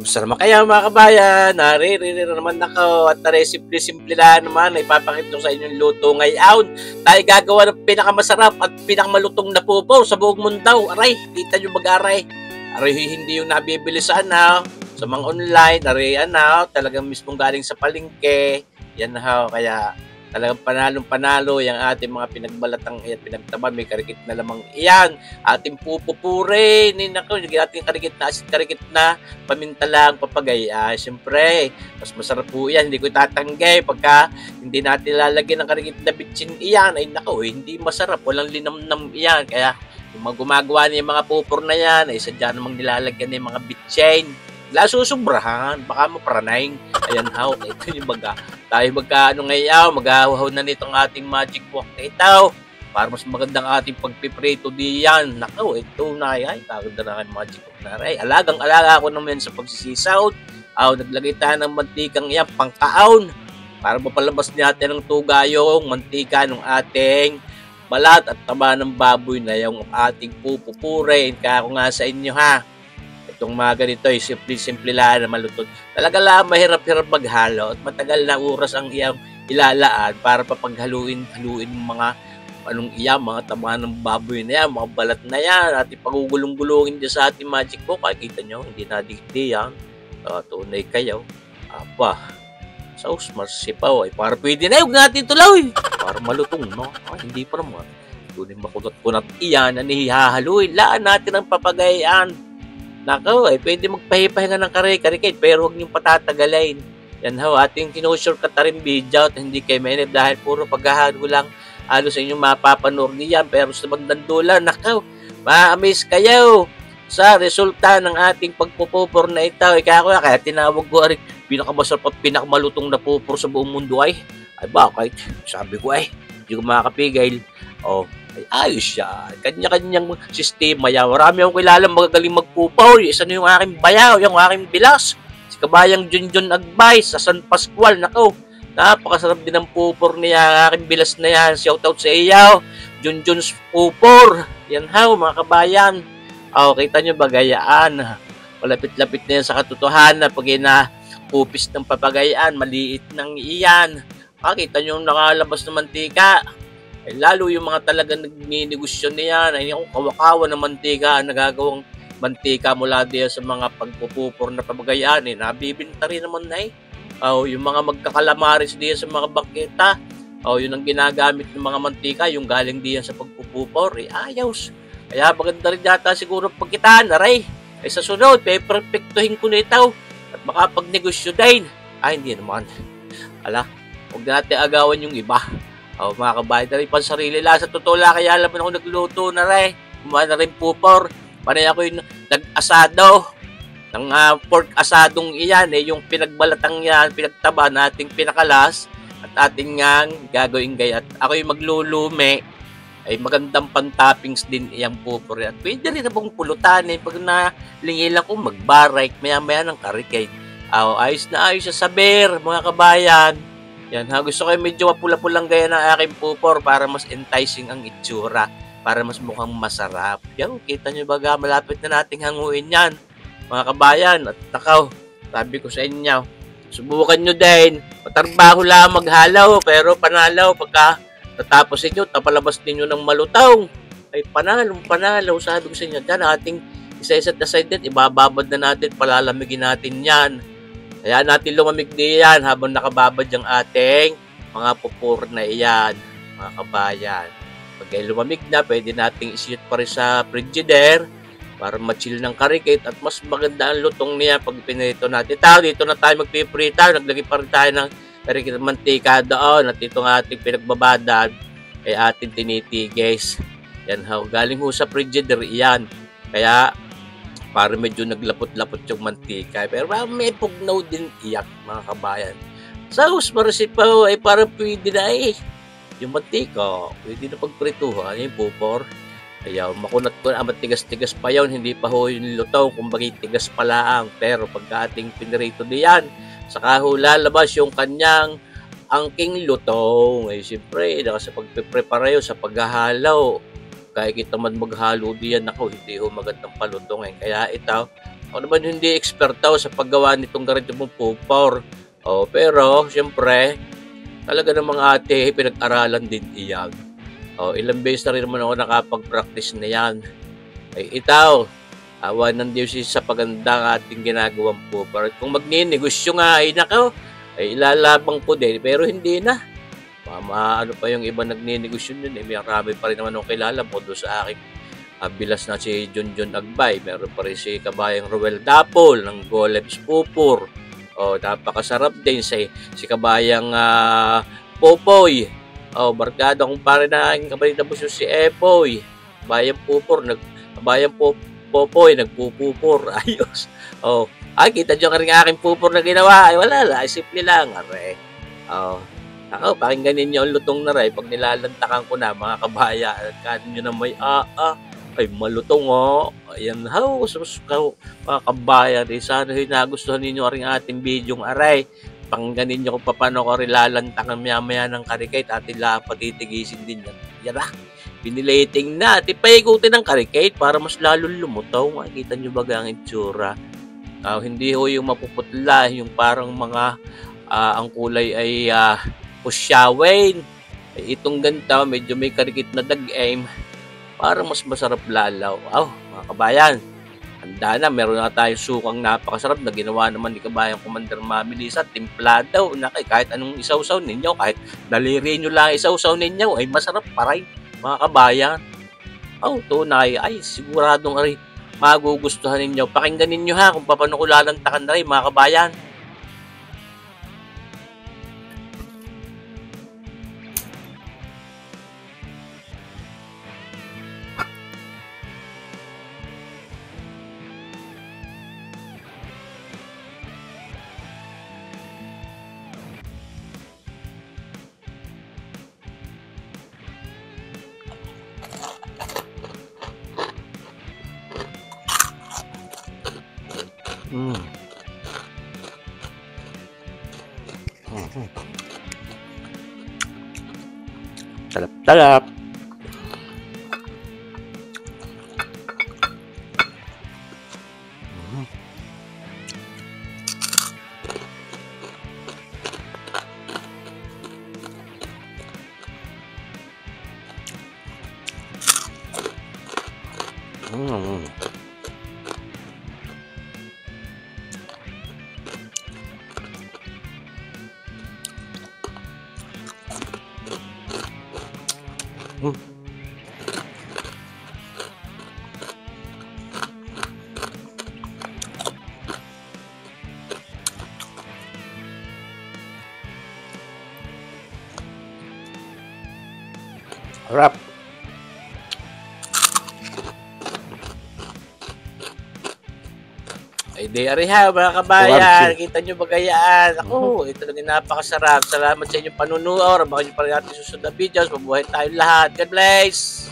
Kumusta naman kayo mga kabayan? Naririnig na naman ako at simple-simple lang naman na ipapakita ko sa inyong luto ngayon. Tayo gagawa ng pinakamasarap at pinakamalutong na pupo sa buong mundo. Aray, kita nyo mag-aray. Aray, hindi yung nabibili sa sa mga online. Aray, talagang mismong galing sa palengke. Yan kaya talagang panalong-panalo yung ating mga pinagbalatang at pinagtaban. May karikit na lamang iyan. Ating pupupurin. Ating karikit na asin, karikit na paminta lang, papagay. Siyempre, mas masarap po yan. Hindi ko itatanggi. Pagka hindi natin lalagyan ng karikit na bitsin iyan, ay hindi masarap. Walang linamnam iyan. Kaya yung mga gumagawa niya yung mga pupur na yan, ay sadya namang nilalagyan ng mga bitsin. Susubrahan, baka mapranay. Ayan ito yung baga. Tayo ngayon, maghahaw na nitong ating magic wok na ito. Para mas magandang ating pagpiprito diyan. Ito na yan. Kaganda na kayo magic wok na rin. Alagang-alaga ako naman sa pagsisisaw. Naglagay tayo ng mantikang iyan, pangkaon. Para mapalabas natin ng tuga yung mantika ng ating balat at taba ng baboy na yung ating pupupurin. Kaya ako nga sa inyo itong mga ganito ay simple lang na malutod. Talaga lang mahirap-hirap maghalo at matagal na oras ang iyang ilalaan para papaghaluin mga mga taba ng baboy na yan, mga balat na yan, at ipagugulong-gulungin dyan sa ating magic book. Kita nyo, hindi nadigdi yan. Tunay kayo. Sauce marsipaw ay para pwede na yung natin tuloy. Para malutong, no? Hindi pa naman. Tuloy makunat-kunat iyan na nihahaluin. Laan natin ang papagayan. Pwede magpahipahinga ng karikit pero huwag niyong patatagalain. Yan ating kinushortcut na rin video at hindi kayo mainip dahil puro paghahalo lang halos sa inyong mapapanood niyan. Pero sa bandang dulo, ma-amaze kayo sa resulta ng ating pagpupupor na ito. Kaya tinawag ko rin pinakamasarap at pinakamalutong na pupor sa buong mundo ay bakit? Sabi ko hindi ko makakapigil. Ay ayos siya. Kanya-kanyang sistema yan. Marami akong kilala magagaling magpupaw. Isa na yung aking bayaw, yung aking bilas. Si kabayang Junjun Agbay sa San Pascual. Napakasarap din ang pupor niya. Aking bilas na yan. Shoutout sa iyo. Junjun's pupor. Yan mga kabayan. Kita nyo bagayaan. Malapit-lapit na yan sa katotohanan. Pag pupis ng papagayaan, maliit ng iyan. Kita nyo nakalabas ng mantika. Lalo yung mga talagang nagninegosyo niyan, yung kawakawa ng mantika, nagagawang mantika mula diyan sa mga pagpupupor na pabagayaan, nabibinta rin naman yung mga magkakalamaris diyan sa mga bangketa, yun ang ginagamit ng mga mantika, yung galing diyan sa pagpupupor, ayos. Kaya maganda rin yata siguro pagkitaan, sa sunod, perfectuhin ko na ito, at makapagnegosyo din. Hindi naman. Huwag natin agawan yung iba. Mga kabayan na rin pansarili lang. Sa totoo lang, kaya alam mo na ako nagluto na rin. Kumain na rin pupor. Panay ako yung nag-asado. Ng pork asadong iyan, yung pinagbalatang yan, pinagtaba nating pinakalas, at ating gagawin gayat. Ako yung maglulume, ay magandang pantoppings din iyang pupor. At pwede rin na pong pulutan. Pag nalingi lang kong magbarike, maya-maya ng karikay. Ayos na ayos sa saber, mga kabayan. Yan gusto ko medyo mapula-pulang gaya ng aking pupor para mas enticing ang itsura, para mas mukhang masarap. Yan, kita nyo baga, malapit na nating hanguin yan, mga kabayan. At sabi ko sa inyo, subukan nyo din. Matarbaho lang maghalaw, pero panalaw pagka natapos inyo, tapalabas ninyo ng malutaw. Ay panalo, sabi ko sa inyo. Yan, ating isa-isa't aside din, ibababad na natin, palalamigin natin yan. Kaya natin lumamig diyan habang nakababad yung ating mga pupur na iyan, mga kabayan. Pag lumamig na, pwede nating isiyot pa rin sa frigidaire para ma-chill ng karikit at mas maganda ang lutong niya pag pinirito natin. Dito na tayo magpiprita, naglagay pa rin tayo ng karikit at mantika doon at itong ating pinagbabadad ay ating tinitigis. Yan galing sa frigidaire iyan. Kaya para medyo naglapot-lapot yung mantika. Pero may pugnaw din iyak, mga kabayan. Sauce marsipaw ay parang pwede na yung mantika, pwede na pagprituhan, yung pupor. Kaya makunat ko na, matigas-tigas pa yun, hindi pa yung lutaw, kumbaga tigas pa lang. Pero pagka ating pinirito diyan, saka lalabas yung kanyang angking lutong. Siyempre, sa pagpiprepara yun, sa paghahalaw, kaya kita man maghalo diyan, hindi magandang palutong. Kaya ito, Ako naman hindi eksperto sa paggawa nitong ganito mong pupor. Pero siyempre, talaga namang ate, pinag-aralan din iyan. Ilang beses na rin naman ako nakapag-practice na yan. Ay itaw, awa ng Diyos sa pagandang ating ginagawang pupor. At kung magninegosyo nga, ay nakaw, ay ilalabang ko din, pero hindi na. Ano pa yung iba nagninegosyo nun, may marami pa rin naman akong kilala mo doon sa aking bilas na si John Agbay. Meron pa rin si Kabayang Ruel Dapol ng Golems Pupur. Napakasarap din si Kabayang Popoy. Barkada kong pare na aking kapatid na buso si Epoy. Kabayang Pupur, Kabayang Popoy, nagpupupur. Ayos. Kita nyo ka rin aking pupur na ginawa. Ay, wala lang. Simple lang. Ako, pakingganin nyo ang lutong na rin. Pag nilalantakan ko na, mga kabaya, kanin nyo na may ay malutong ayan mga kabayan sana nagustuhan ninyo rin ating bidyong aray, pakingganin nyo kung paano ko rin lalantakan maya ng karikate atin lang patitigisin din yan pinilating na at ipaikutin ng karikate para mas lalong lumutaw. Makikita nyo ba ang itsura? Hindi yung mapuputla, yung parang mga ang kulay ay pusyawain. Itong ganito medyo may karikit na dag-aim, parang mas masarap lalaw. Mga kabayan, handa na. Meron na tayong sukang napakasarap na ginawa naman ni Kabayang Commander Mami Lisa. Timplado. Kahit anong isawsaw ninyo, kahit daliri nyo lang isawsaw ninyo, ay masarap pa rin, mga kabayan. Tunay. Ay, siguradong magugustuhan ninyo. Pakinggan ninyo ha kung paano ko lalantakan na rin, mga kabayan. Talap-talap. Harap. Ay, di ariha, mga kabayan. Kita nyo bagayaan. Ako, ito lang napakasarap. Salamat sa inyong panunood. Baka nyo pa rin natin susunod na videos. Mabuhay tayong lahat. God bless!